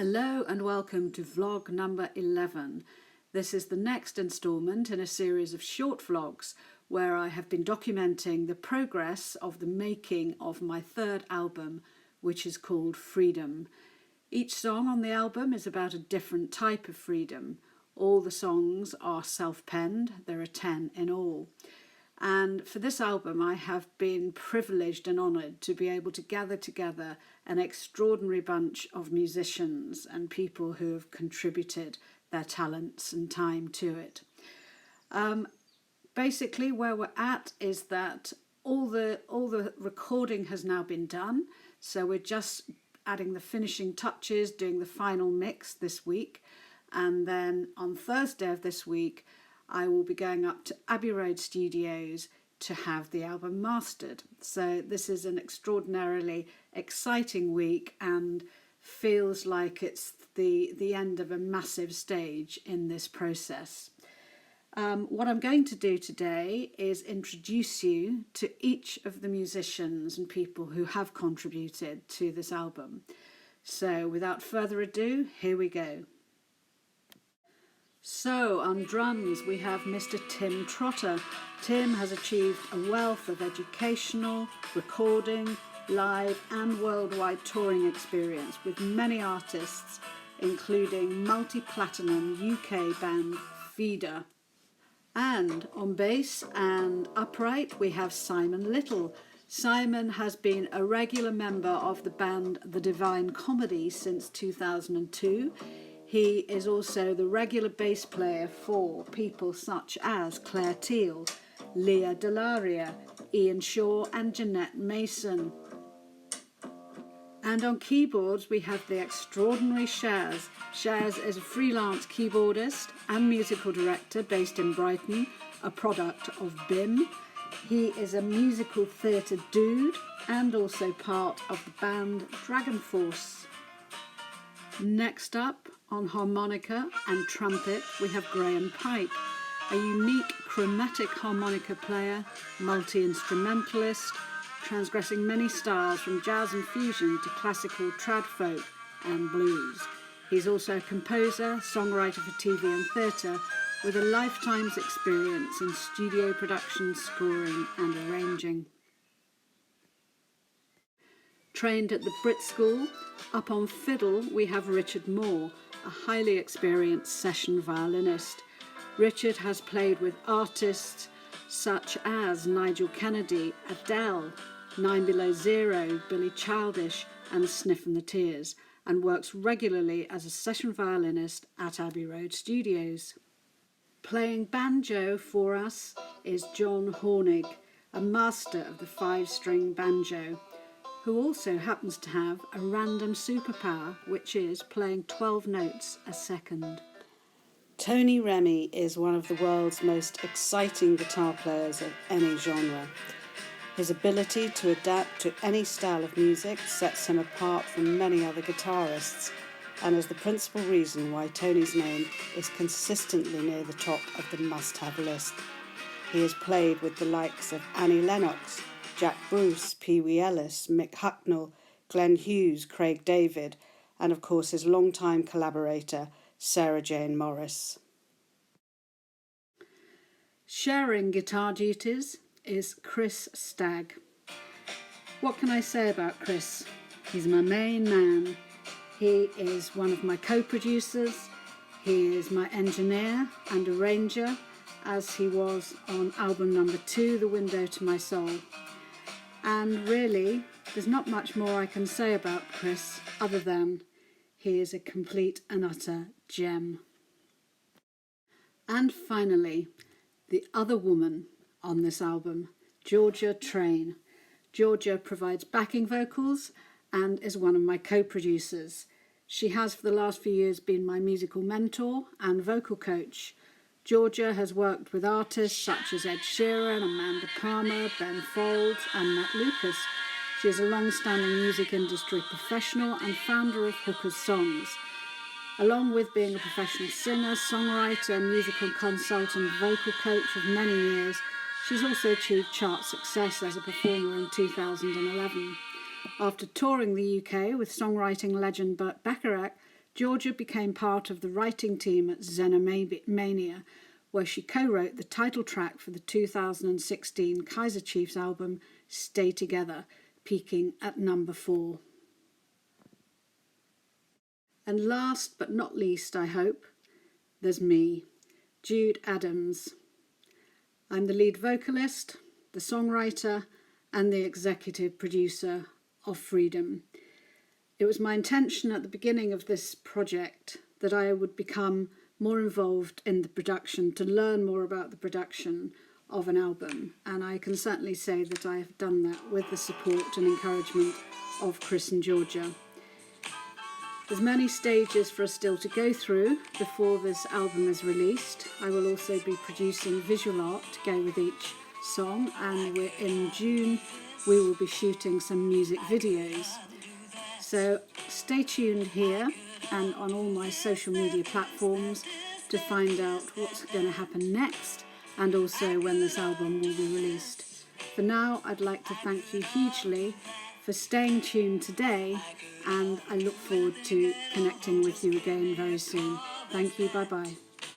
Hello and welcome to vlog number 11. This is the next instalment in a series of short vlogs where I have been documenting the progress of the making of my third album, which is called Freedom. Each song on the album is about a different type of freedom. All the songs are self-penned, there are 10 in all. And for this album, I have been privileged and honoured to be able to gather together an extraordinary bunch of musicians and people who have contributed their talents and time to it. Basically, where we're at is that all the recording has now been done, so we're just adding the finishing touches, doing the final mix this week, and then on Thursday of this week, I will be going up to Abbey Road Studios to have the album mastered. So this is an extraordinarily exciting week and feels like it's the end of a massive stage in this process. What I'm going to do today is introduce you to each of the musicians and people who have contributed to this album. So without further ado, here we go. So, on drums we have Mr. Tim Trotter. Tim has achieved a wealth of educational, recording, live and worldwide touring experience with many artists, including multi-platinum UK band Feeder. And on bass and upright we have Simon Little. Simon has been a regular member of the band The Divine Comedy since 2002. He is also the regular bass player for people such as Claire Teal, Leah Delaria, Ian Shaw and Jeanette Mason. And on keyboards we have the extraordinary Shaz. Shaz is a freelance keyboardist and musical director based in Brighton, a product of BIM. He is a musical theatre dude and also part of the band Dragon Force. Next up, on harmonica and trumpet, we have Graham Pike, a unique chromatic harmonica player, multi-instrumentalist, transgressing many styles from jazz and fusion to classical trad folk and blues. He's also a composer, songwriter for TV and theatre, with a lifetime's experience in studio production, scoring and arranging. Trained at the Brit School, up on fiddle we have Richard Moore, a highly experienced session violinist. Richard has played with artists such as Nigel Kennedy, Adele, 9 Below Zero, Billy Childish and Sniff and the Tears, and works regularly as a session violinist at Abbey Road Studios. Playing banjo for us is John Hornig, a master of the 5-string banjo, who also happens to have a random superpower, which is playing 12 notes a second. Tony Remy is one of the world's most exciting guitar players of any genre. His ability to adapt to any style of music sets him apart from many other guitarists, and is the principal reason why Tony's name is consistently near the top of the must-have list. He has played with the likes of Annie Lennox, Jack Bruce, Pee Wee Ellis, Mick Hucknall, Glenn Hughes, Craig David, and of course his longtime collaborator, Sarah Jane Morris. Sharing guitar duties is Chris Stagg. What can I say about Chris? He's my main man. He is one of my co-producers. He is my engineer and arranger, as he was on album number 2, The Window to My Soul. And really, there's not much more I can say about Chris other than he is a complete and utter gem. And finally, the other woman on this album, Georgia Train. Georgia provides backing vocals and is one of my co-producers. She has for the last few years been my musical mentor and vocal coach. Georgia has worked with artists such as Ed Sheeran, Amanda Palmer, Ben Folds and Matt Lucas. She is a long-standing music industry professional and founder of Hooker's Songs. Along with being a professional singer, songwriter, musical consultant, vocal coach of many years, she's also achieved chart success as a performer in 2011. After touring the UK with songwriting legend Burt Bacharach, Georgia became part of the writing team at Xenomania, where she co-wrote the title track for the 2016 Kaiser Chiefs album Stay Together, peaking at number 4. And last but not least, I hope, there's me, Jude Adams. I'm the lead vocalist, the songwriter, and the executive producer of Freedom. It was my intention at the beginning of this project that I would become more involved in the production, to learn more about the production of an album, and I can certainly say that I have done that with the support and encouragement of Chris and Georgia. There's many stages for us still to go through before this album is released. I will also be producing visual art to go with each song, and in June we will be shooting some music videos. So stay tuned here and on all my social media platforms to find out what's going to happen next, and also when this album will be released. For now, I'd like to thank you hugely for staying tuned today, and I look forward to connecting with you again very soon. Thank you, bye-bye.